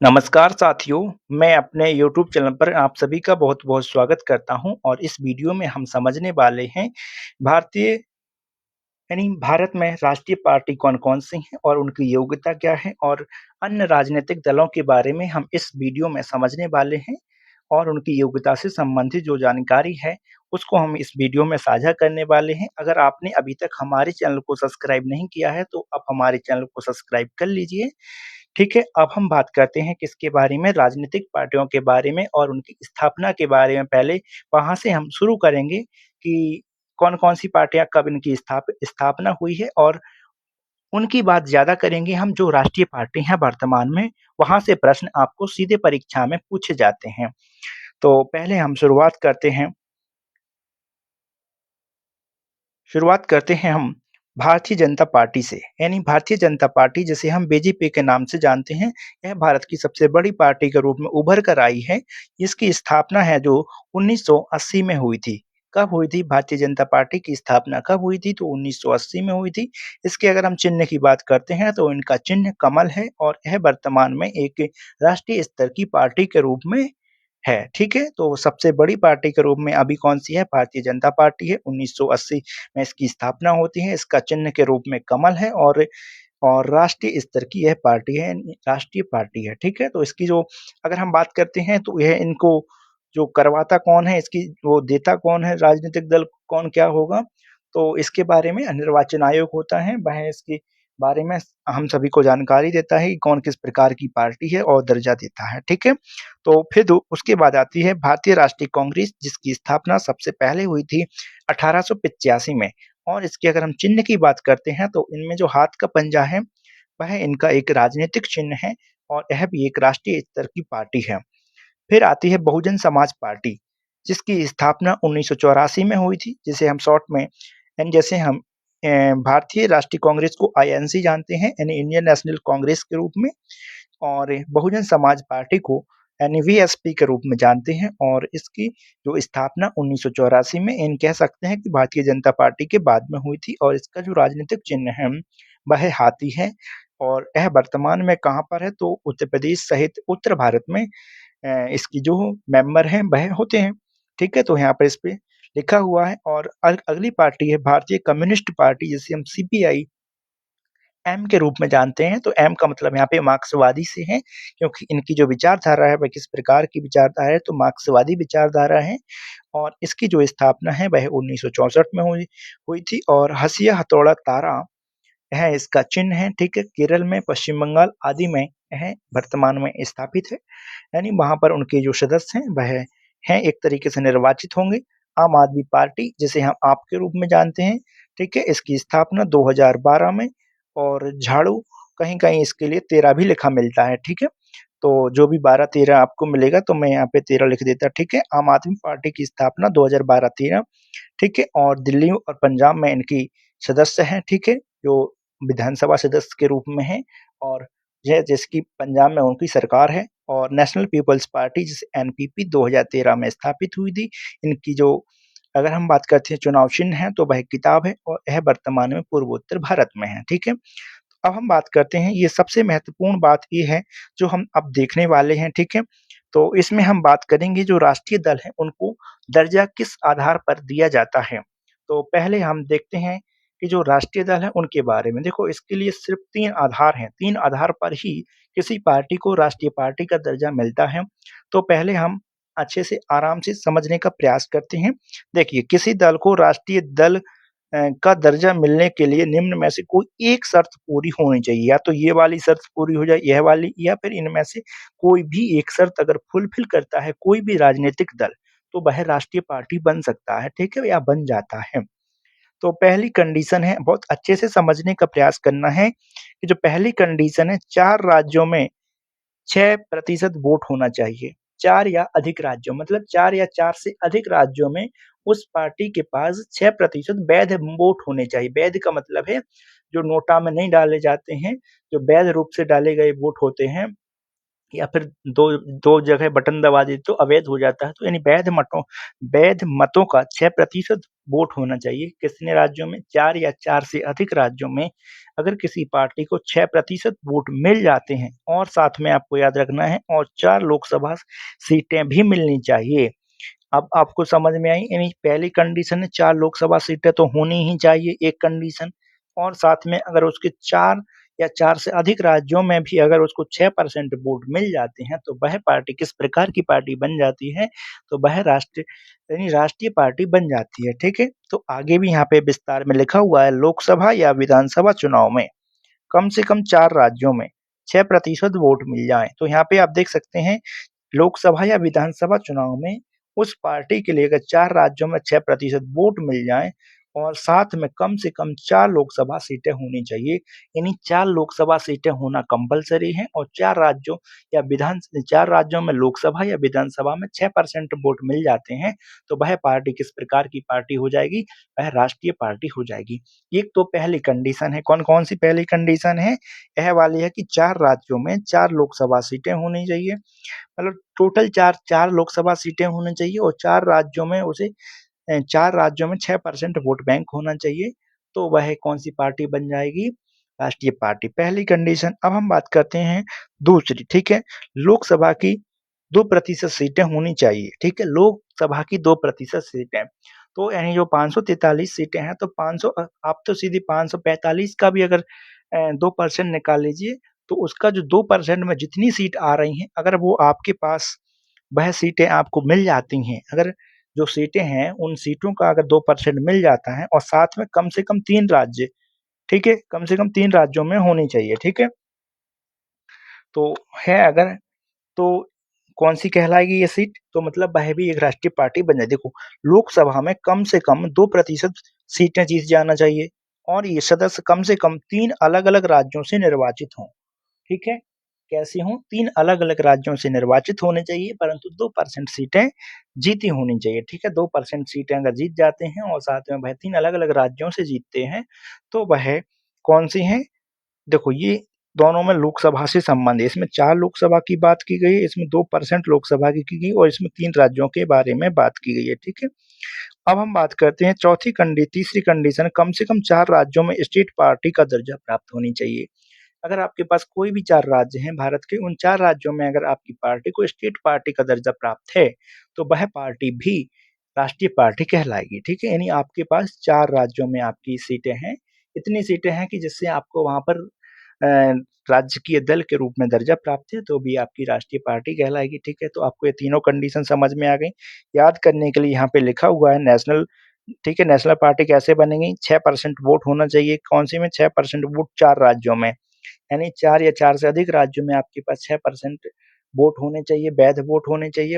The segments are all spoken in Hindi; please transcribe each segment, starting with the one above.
नमस्कार साथियों, मैं अपने यूट्यूब चैनल पर आप सभी का बहुत-बहुत स्वागत करता हूं और इस वीडियो में हम समझने वाले हैं भारतीय यानी भारत में राष्ट्रीय पार्टी कौन-कौन सी हैं और उनकी योग्यता क्या है और अन्य राजनीतिक दलों के बारे में हम इस वीडियो में समझने वाले हैं और उनकी योग्यता से संबंधित जो जानकारी है, उसको हम इस वीडियो में साझा करने वाले हैं। अगर आपने अभी तक हमारे चैनल को सब्सक्राइब नहीं किया है, तो आप हमारे चैनल को सब्सक्राइब कर लीजिए। ठीक है, अब हम बात करते हैं किसके बारे में, राजनीतिक पार्टियों के बारे में और उनकी स्थापना के बारे में। पहले वहाँ से हम शुरू करेंगे कि कौन-कौन सी पार्टियाँ कब इनकी स्थापना हुई है और उनकी बात ज़्यादा करेंगे हम जो राष्ट्रीय पार्टी हैं वर्तमान में, वहाँ से प्रश्न आपको सीधे परीक्षा में पूछे जाते हैं। तो पहले हम शुरुआत करते हैं हम भारतीय जनता पार्टी से, यानी भारतीय जनता पार्टी जिसे हम बीजेपी के नाम से जानते हैं, यह भारत की सबसे बड़ी पार्टी के रूप में उभर कर आई है। इसकी स्थापना है जो 1980 में हुई थी। कब हुई थी भारतीय जनता पार्टी की स्थापना कब हुई थी? तो 1980 में हुई थी। इसके अगर हम चिन्ह की बात करते हैं तो इनका चिन्ह कमल है और यह वर्तमान में एक राष्ट्रीय स्तर की पार्टी के रूप में है, ठीक है? तो सबसे बड़ी पार्टी के रूप में अभी कौन-सी है? भारतीय जनता पार्टी है, 1980 में इसकी स्थापना होती है, इसका चिन्ह के रूप में कमल है और राष्ट्रीय स्तर की यह पार्टी है, यानी राष्ट्रीय पार्टी है, ठीक है? तो इसकी जो अगर हम बात करते हैं तो यह इनको जो करवाता कौन है, इसकी वो देता कौन है, राजनीतिक दल कौन क्या होगा? तो इसके बारे में निर्वाचन आयोग होता है, वह इसके बारे में हम सभी को जानकारी देता है कि कौन किस प्रकार की पार्टी है और दर्जा देता है, ठीक है? तो फिर दो उसके बाद आती है भारतीय राष्ट्रीय कांग्रेस जिसकी स्थापना सबसे पहले हुई थी 1885 में और इसके अगर हम चिन्ह की बात करते हैं तो इनमें जो हाथ का पंजा है, वह इनका एक राजनीतिक चिन्ह है और यह भी एक राष्ट्रीय स्तर की पार्टी है। फिर आती है बहुजन समाज पार्टी, जिसकी स्थापना 1984 में हुई थी, जिसे हम शॉर्ट में जैसे हम भारतीय राष्ट्रीय कांग्रेस को आईएनसी जानते हैं, यानी इंडियन नेशनल कांग्रेस के रूप में और बहुजन समाज पार्टी को यानी वीएसपी के रूप में जानते हैं और इसकी जो स्थापना 1984 में कह सकते हैं कि भारतीय जनता पार्टी के बाद में हुई थी और इसका जो राजनीतिक चिन्ह है, वह हाथी है और यह वर्तमान में कहाँ पर है? तो उत्तर प्रदेश सहित उत्तर भारत में इसकी जो मेंबर हैं वह होते हैं, ठीक है? तो यहाँ पर इस पे लिखा हुआ है और अगली पार्टी है भारतीय कम्युनिस्ट पार्टी जिसे हम सीपीआई एम के रूप में जानते हैं, तो एम का मतलब यहाँ पे मार्क्सवादी से है, क्योंकि इनकी जो विचारधारा है वह किस प्रकार की विचारधारा है, तो मार्क्सवादी विचारधारा है और इसकी जो स्थापना है वह 1964 में हुई हुई थी और हसिया हथौड़ा तारा यह इसका चिन्ह है, ठीक है? केरल में, पश्चिम बंगाल आदि में यह वर्तमान में स्थापित है, यानी वहाँ पर उनके जो सदस्य हैं वह हैं एक तरीके से निर्वाचित होंगे। आम आदमी पार्टी जिसे हम आप के रूप में जानते हैं, ठीक है? इसकी स्थापना 2012 में और झाड़ू कहीं-कहीं इसके लिए 13 भी लिखा मिलता है, ठीक है? तो जो भी 12-13 आपको मिलेगा तो मैं यहाँ पे 13 लिख देता, ठीक है? आम आदमी पार्टी की स्थापना 2012-13, ठीक है? और दिल्ली और पंजाब में इनकी सदस्य हैं, ठीक है? जो विधानसभा सदस्य के रूप में हैं और यह जिसकी पंजाब में उनकी सरकार है और नेशनल पीपल्स पार्टी जिसे एनपीपी 2013 में स्थापित हुई थी। इनकी जो अगर हम बात करते हैं चुनाव चिन्ह है तो वह किताब है और यह वर्तमान में पूर्वोत्तर भारत में है, ठीक है? अब हम बात करते हैं ये सबसे महत्वपूर्ण बात ये है जो हम अब देखने वाले हैं, ठीक है? तो इसमें हम बात करेंगे जो राष्ट्रीय दल हैं उनको दर्जा किस आधार पर दिया जाता है। तो पहले हम देखते हैं कि जो राष्ट्रीय दल है उनके बारे में। देखो इसके लिए सिर्फ़ 3 आधार हैं, 3 आधार पर ही किसी पार्टी को राष्ट्रीय पार्टी का दर्जा मिलता है। तो पहले हम अच्छे से आराम से समझने का प्रयास करते हैं। देखिए किसी दल को राष्ट्रीय दल का दर्जा मिलने के लिए निम्न में से कोई एक शर्त पूरी होनी चाहिए, या तो ये वाली शर्त पूरी हो जाए, यह वाली या फिर इनमें से कोई भी एक शर्त अगर फुलफिल करता है कोई भी राजनीतिक दल, तो वह राष्ट्रीय पार्टी बन सकता है, ठीक है? या बन जाता है। तो पहली कंडीशन है बहुत अच्छे से समझने का प्रयास करना है कि जो पहली कंडीशन है 4 राज्यों में 6% वोट होना चाहिए। 4 या अधिक राज्यों मतलब 4 या 4 से अधिक राज्यों में उस पार्टी के पास 6% वैध वोट होने चाहिए। वैध का मतलब है जो नोटा में नहीं डाले जाते हैं, जो वैध रूप से डाले गए वोट होते हैं या फिर दो दो जगह बटन दबा दें तो अवैध हो जाता है। तो यानी वैध मतों का 6% वोट होना चाहिए। कितने राज्यों में? 4 या 4 से अधिक राज्यों में अगर किसी पार्टी को 6% वोट मिल जाते हैं और साथ में आपको याद रखना है और 4 लोकसभा सीटें भी मिलनी चाहिए। अब आपको समझ में आई? यानी पहली कंडीशन है 4 लोकसभा सीटें तो होनी ही चाहिए, एक कंडीशन, और साथ में अगर उसके 4 या 4 से अधिक राज्यों में भी अगर उसको 6% वोट मिल जाते हैं, तो वह पार्टी किस प्रकार की पार्टी बन जाती है? तो वह राष्ट्रीय पार्टी बन जाती है, ठीक है? तो आगे भी यहाँ पे विस्तार में लिखा हुआ है, लोकसभा या विधानसभा चुनाव में कम से कम 4 राज्यों में 6% वोट मिल जाएँ। तो यहाँ पे आप देख सकते हैं लोकसभा या विधानसभा चुनाव में उस पार्टी के लिए अगर 4 राज्यों में 6% वोट मिल जाएँ और साथ में कम से कम 4 लोकसभा सीटें होनी चाहिए। यानी 4 लोकसभा सीटें होना कंपल्सरी है और 4 राज्यों में लोकसभा या विधानसभा में 6% वोट मिल जाते हैं, तो वह पार्टी किस प्रकार की पार्टी हो जाएगी? वह राष्ट्रीय पार्टी हो जाएगी। एक तो पहली कंडीशन है, कौन-कौन सी पहली कंडीशन है? यह वाली है कि 4 राज्यों में 4 लोकसभा सीटें होनी चाहिए। मतलब टोटल 4 लोकसभा सीटें होनी चाहिए और 4 राज्यों में 6% वोट बैंक होना चाहिए, तो वह कौन-सी पार्टी बन जाएगी? राष्ट्रीय पार्टी, पहली कंडीशन। अब हम बात करते हैं दूसरी, ठीक है? लोकसभा की 2% सीटें होनी चाहिए, ठीक है? लोकसभा की 2% सीटें, तो यानी जो 543 सीटें हैं, तो 500 आप तो सीधे 545 का भी अगर 2% निकाल लीजिए, तो उसका जो 2% में जितनी सीट आ रही हैं, अगर वो आपके पास वह सीटें आपको मिल जाती हैं, अगर जो सीटें हैं, उन सीटों का अगर 2% मिल जाता है और साथ में कम से कम 3 राज्य, ठीक है? कम से कम 3 राज्यों में होनी चाहिए, ठीक है? तो है अगर तो कौन-सी कहलाएगी ये सीट? तो मतलब वह भी एक राष्ट्रीय पार्टी बन जाए। देखो, लोकसभा में कम से कम 2% सीटें जीत जाना चाहिए और ये सदस्य कम से कम 3 अलग-अलग राज्यों से निर्वाचित हों, ठीक है? कैसे हों? 3 अलग-अलग राज्यों से निर्वाचित होने चाहिए, परंतु 2% सीटें जीती होनी चाहिए, ठीक है? 2% सीटें अगर जीत जाते हैं और साथ में वह 3 अलग-अलग राज्यों से जीतते हैं, तो वह कौन-सी हैं? देखो, ये दोनों में लोकसभा से संबंध है। इसमें 4 लोकसभा की बात की गई है, इसमें 2% लोकसभा की गई और इसमें 3 राज्यों के बारे में बात की गई है, ठीक है? अब हम बात करते हैं तीसरी कंडीशन, कम से कम 4 राज्यों में स्टेट पार्टी का दर्जा प्राप्त होनी चाहिए। अगर आपके पास कोई भी 4 राज्य हैं भारत के, उन 4 राज्यों में अगर आपकी पार्टी को स्टेट पार्टी का दर्जा प्राप्त है, तो वह पार्टी भी राष्ट्रीय पार्टी कहलाएगी, ठीक है? यानी आपके पास 4 राज्यों में आपकी सीटें हैं, इतनी सीटें हैं कि जिससे आपको वहाँ पर अ, राजकीय दल के रूप में दर्जा प्राप्त है, तो भी आपकी राष्ट्रीय पार्टी कहलाएगी, ठीक है? तो आपको ये तीनों कंडीशन समझ में आ गई। याद करने के लिए यहाँ पे लिखा हुआ है नेशनल, ठीक है? नेशनल पार्टी कैसे बनेगी? 6% वोट होना चाहिए, कौन-सी में? 6% वोट 4 राज्यों में। यानी 4 या 4 से अधिक राज्यों में आपके पास 6% वोट होने चाहिए, वैध वोट होने चाहिए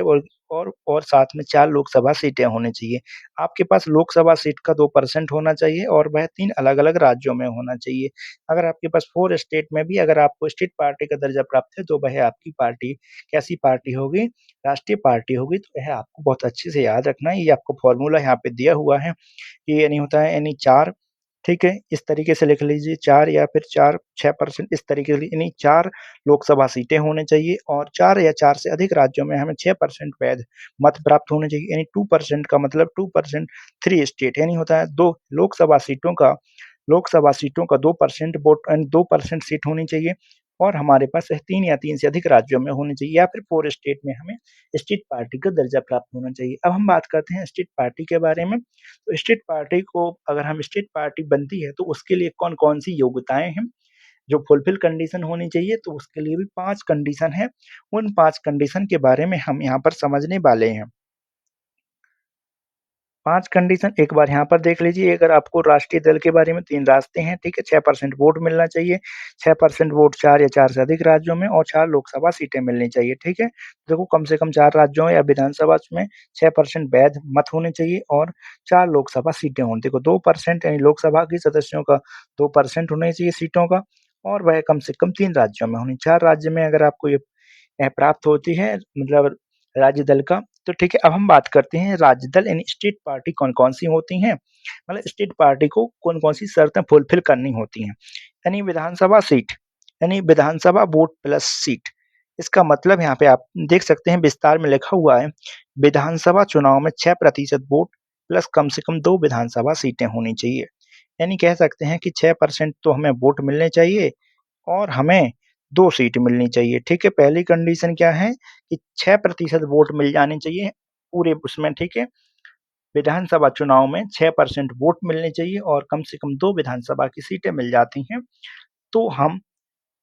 और साथ में 4 लोकसभा सीटें होनी चाहिए। आपके पास लोकसभा सीट का 2% होना चाहिए और वह 3 अलग-अलग राज्यों में होना चाहिए। अगर आपके पास 4 स्टेट में भी अगर आपको स्टेट पार्टी का दर्जा प्राप्त है, तो वह आपकी पार्टी कैसी पार्टी होगी? राष्ट्रीय पार्टी होगी। तो यह आपको बहुत अच्छे से याद रखना है। ये आपको फ़ॉर्मूला यहाँ पे दिया हुआ है। ये यानी होता है यानी 4, ठीक है? इस तरीके से लिख लीजिए 4 या फिर 4 6% इस तरीके से यानी 4 लोकसभा सीटें होनी चाहिए और 4 या 4 से अधिक राज्यों में हमें 6% वैध मत प्राप्त होने चाहिए। यानी 2% का मतलब 2% 3 स्टेट यानी होता है 2 लोकसभा सीटों का 2% वोट यानी 2% सीट होनी चाहिए और हमारे पास 3 या 3 से अधिक राज्यों में होनी चाहिए या फिर 4 स्टेट में हमें स्टेट पार्टी का दर्जा प्राप्त होना चाहिए। अब हम बात करते हैं स्टेट पार्टी के बारे में। तो स्टेट पार्टी को अगर हम स्टेट पार्टी बनती है तो उसके लिए कौन-कौन सी योग्यताएँ हैं, जो फुलफिल कंडीशन होनी चाहिए, तो उसके लिए भी 5 कंडीशन है। उन 5 कंडीशन के बारे में हम यहाँ पर समझने वाले हैं। 5 कंडीशन एक बार यहाँ पर देख लीजिए, अगर आपको राष्ट्रीय दल के बारे में 3 रास्ते हैं, ठीक है? 6% वोट मिलना चाहिए, 6% वोट 4 या 4 से अधिक राज्यों में और 4 लोकसभा सीटें मिलनी चाहिए, ठीक है? देखो कम से कम 4 राज्यों या विधानसभा में 6% वैध मत होने चाहिए और 4 लोकसभा सीटें हों। देखो 2% यानी लोकसभा के सदस्यों का 2% होना चाहिए सीटों का और वह कम से कम 3 राज्यों में होनी। 4 राज्य में अगर आपको ये प्राप्त होती है मतलब राज्य दल का, तो ठीक है। अब हम बात करते हैं राज्य दल यानी स्टेट पार्टी कौन-कौन सी होती हैं? मतलब स्टेट पार्टी को कौन-कौन सी शर्तें फुलफिल करनी होती हैं? यानी विधानसभा वोट प्लस सीट, इसका मतलब यहाँ पे आप देख सकते हैं विस्तार में लिखा हुआ है, विधानसभा चुनाव में 6% वोट प्लस कम से कम 2 विधानसभा सीटें होनी चाहिए। यानी कह सकते हैं कि 6% तो हमें वोट मिलने चाहिए और हमें 2 सीट मिलनी चाहिए, ठीक है? पहली कंडीशन क्या है कि 6% वोट मिल जाने चाहिए पूरे उसमें, ठीक है? विधानसभा चुनाव में 6% वोट मिलने चाहिए और कम से कम 2 विधानसभा की सीटें मिल जाती हैं, तो हम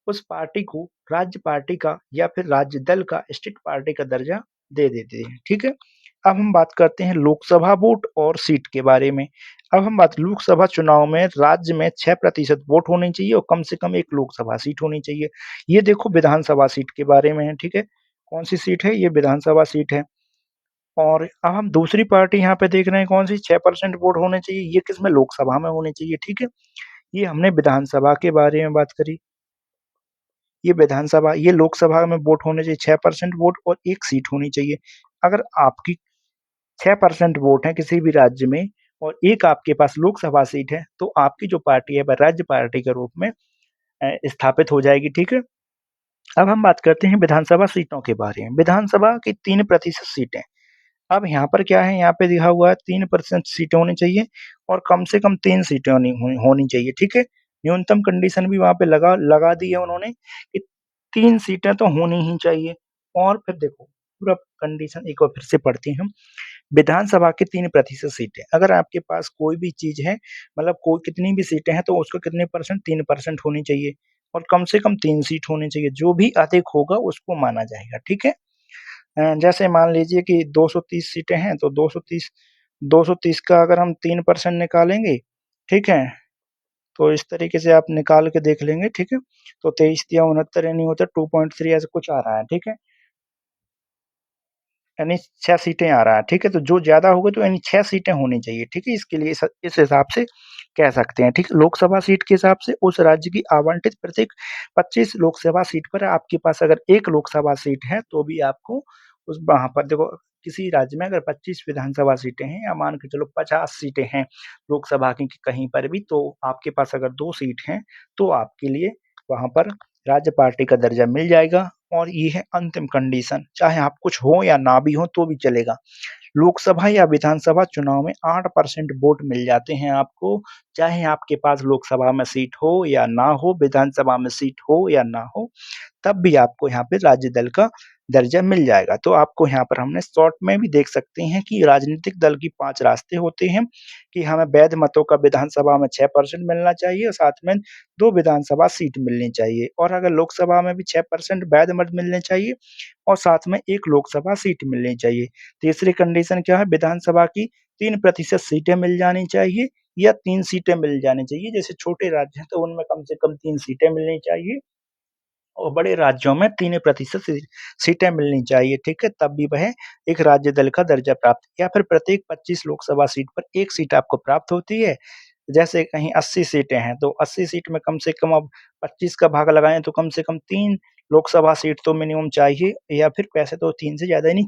उस पार्टी को राज्य पार्टी का या फिर राज्य दल का स्टेट पार्टी का दर्जा दे देते हैं, ठीक है? अब हम बात करते हैं लोकसभा वोट और सीट के बारे में। अब हम बात लोकसभा चुनाव में राज्य में 6% वोट होने चाहिए और कम से कम 1 लोकसभा सीट होनी चाहिए। ये देखो विधानसभा सीट के बारे में है, ठीक है? कौन-सी सीट है? ये विधानसभा सीट है। और अब हम दूसरी पार्टी यहाँ पे देख रहे हैं कौन-सी 6% वोट होने चाहिए, ये किसमें? लोकसभा में होने चाहिए, ठीक है? ये हमने विधानसभा के बारे में बात करी। ये लोकसभा में वोट होने चाहिए 6% वोट और 1 सीट होनी चाहिए। अगर आपकी 6% वोट हैं किसी भी राज्य में और 1 आपके पास लोकसभा सीट है, तो आपकी जो पार्टी है वह राज्य पार्टी के रूप में स्थापित हो जाएगी, ठीक है? अब हम बात करते हैं विधानसभा सीटों के बारे में। विधानसभा की 3% सीटें। अब यहाँ पर क्या है, यहाँ पे लिखा हुआ है 3% सीटें होनी चाहिए और कम से कम 3 सीटें होनी चाहिए, ठीक है? न्यूनतम कंडीशन भी वहाँ पे लगा लगा दी है उन्होंने कि 3 सीटें तो होनी ही चाहिए। और फिर देखो पूरा कंडीशन एक बार फिर से पढ़ते हैं हम। विधानसभा की 3% सीटें, अगर आपके पास कोई भी चीज़ है, मतलब कोई कितनी भी सीटें हैं, तो उसको कितने परसेंट 3% होनी चाहिए और कम से कम 3 सीट होनी चाहिए। जो भी अधिक होगा उसको माना जाएगा, ठीक है? जैसे मान लीजिए कि 230 सीटें हैं, तो 230 का अगर हम 3% निकालेंगे, ठीक है? तो इस तरीके से आप निकाल के देख लेंगे, ठीक है? तो 23 तिया 69 यानी होता है 2.3 ऐसा कुछ आ रहा है, ठीक है? यानी 6 सीटें आ रहा है, ठीक है? तो जो ज़्यादा होगा तो यानी 6 सीटें होनी चाहिए, ठीक है? इसके लिए इस हिसाब से कह सकते हैं, ठीक है? लोकसभा सीट के हिसाब से उस राज्य की आवंटित प्रत्येक 25 लोकसभा सीट पर आपके पास अगर 1 लोकसभा सीट है, तो भी आपको उस वहाँ पर देखो किसी राज्य में अगर 25 विधानसभा सीटें हैं या मान के चलो 50 सीटें हैं लोकसभा की कहीं पर भी, तो आपके पास अगर 2 सीट हैं, तो आपके लिए वहाँ पर राज्य पार्टी का दर्जा मिल जाएगा और ये है अंतिम कंडीशन, चाहे आप कुछ हो या ना भी हो तो भी चलेगा। लोकसभा या विधानसभा चुनाव में 8% वोट मिल जाते हैं आपको, चाहे आपके पास लोकसभा में सीट हो या ना हो, विधानसभा में सीट हो या ना हो, तब भी आपको यहाँ पे राज्य दल का दर्जा मिल जाएगा। तो आपको यहाँ पर हमने शॉर्ट में भी देख सकते हैं कि राजनीतिक दल की 5 रास्ते होते हैं कि हमें वैध मतों का विधानसभा में 6% मिलना चाहिए और साथ में 2 विधानसभा सीट मिलनी चाहिए और अगर लोकसभा में भी 6% वैध मत मिलने चाहिए और साथ में 1 लोकसभा सीट मिलनी चाहिए। तीसरी कंडीशन क्या है, विधानसभा की 3% सीटें मिल जानी चाहिए या 3 सीटें मिल जानी चाहिए। जैसे छोटे राज्य हैं तो उनमें कम से कम 3 सीटें मिलनी चाहिए और बड़े राज्यों में 3% सीटें मिलनी चाहिए, ठीक है? तब भी वह एक राज्य दल का दर्जा प्राप्त या फिर प्रत्येक 25 लोकसभा सीट पर 1 सीट आपको प्राप्त होती है। जैसे कहीं 80 सीटें हैं, तो 80 सीट में कम से कम अब 25 का भाग लगाएँ तो कम से कम 3 लोकसभा सीट तो मिनिमम चाहिए या फिर वैसे तो 3 से ज़्यादा नहीं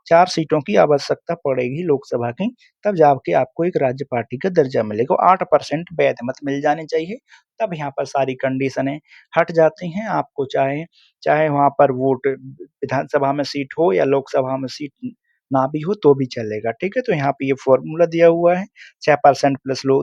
4 सीटों की आवश्यकता पड़ेगी लोकसभा की, तब जाके आपको एक राज्य पार्टी का दर्जा मिलेगा। 8% वैध मत मिल जाने चाहिए, तब यहाँ पर सारी कंडीशनें हट जाती हैं। आपको चाहे चाहे वहाँ पर वोट विधानसभा में सीट हो या लोकसभा में सीट ना भी हो तो भी चलेगा, ठीक है? तो यहाँ पे ये फ़ॉर्मूला दिया हुआ है 6% प्लस लो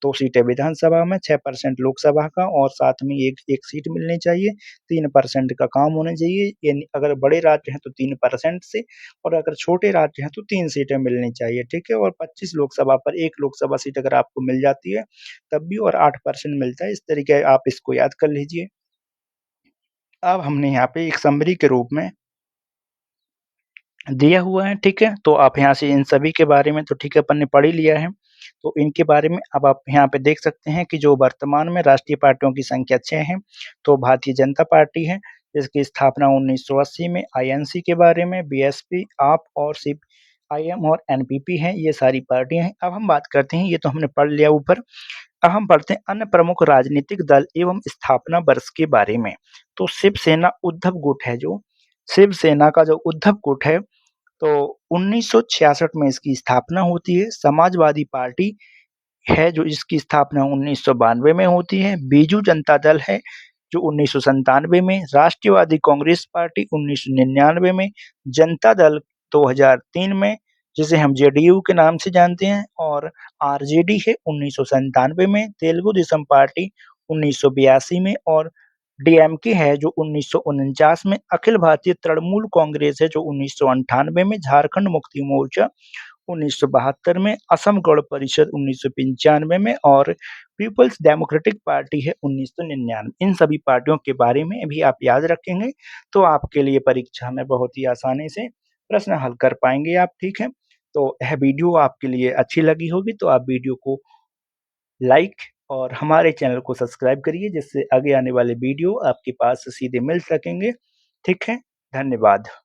2 सीटें विधानसभा में, 6% लोकसभा का और साथ में एक सीट मिलनी चाहिए, 3% का काम होना चाहिए, यानी अगर बड़े राज्य हैं तो 3% से और अगर छोटे राज्य हैं तो 3 सीटें मिलनी चाहिए, ठीक है? और 25 लोकसभा पर 1 लोकसभा सीट अगर आपको मिल जाती है, तब भी और 8% मिलता है, इस तरीके आप इसको याद कर लीजिए। अब हमने यहाँ पे एक समरी के रूप में दिया हुआ है, ठीक है? तो आप यहाँ से इन सभी के बारे में तो ठीक है अपन ने पढ़ ही लिया है। तो इनके बारे में अब आप यहाँ पे देख सकते हैं कि जो वर्तमान में राष्ट्रीय पार्टियों की संख्या 6 है, तो भारतीय जनता पार्टी है, जिसकी स्थापना 1980 में आईएनसी के बारे में, बीएसपी, आप और सीपीआईएम और एनपीपी हैं, ये सारी पार्टियाँ हैं। अब हम बात करते हैं, ये तो हमने पढ़ लिया ऊपर, अब हम पढ़ते हैं अन्य प्रमुख राजनीतिक दल एवं स्थापना वर्ष के बारे में। तो शिवसेना उद्धव गुट है जो, शिवसेना का जो उद्धव गुट है तो 1966 में इसकी स्थापना होती है। समाजवादी पार्टी है जो इसकी स्थापना 1992 में होती है। बीजू जनता दल है जो 1997 में, राष्ट्रवादी कांग्रेस पार्टी 1999 में, जनता दल 2003 में, जिसे हम जेडीयू के नाम से जानते हैं, और आरजेडी है 1997 में, तेलुगु देशम पार्टी 1982 में, और डीएमके है जो 1949 में, अखिल भारतीय तृणमूल कांग्रेस है जो 1998 में, झारखंड मुक्ति मोर्चा 1972 में, असम गण परिषद 1995 में, और पीपल्स डेमोक्रेटिक पार्टी है 1999। इन सभी पार्टियों के बारे में भी आप याद रखेंगे तो आपके लिए परीक्षा में बहुत ही आसानी से प्रश्न हल कर पाएंगे आप, ठीक है। तो यह वीडियो आपके लिए अच्छी लगी होगी तो आप वीडियो को लाइक और हमारे चैनल को सब्सक्राइब करिए, जिससे आगे आने वाले वीडियो आपके पास सीधे मिल सकेंगे, ठीक है। धन्यवाद।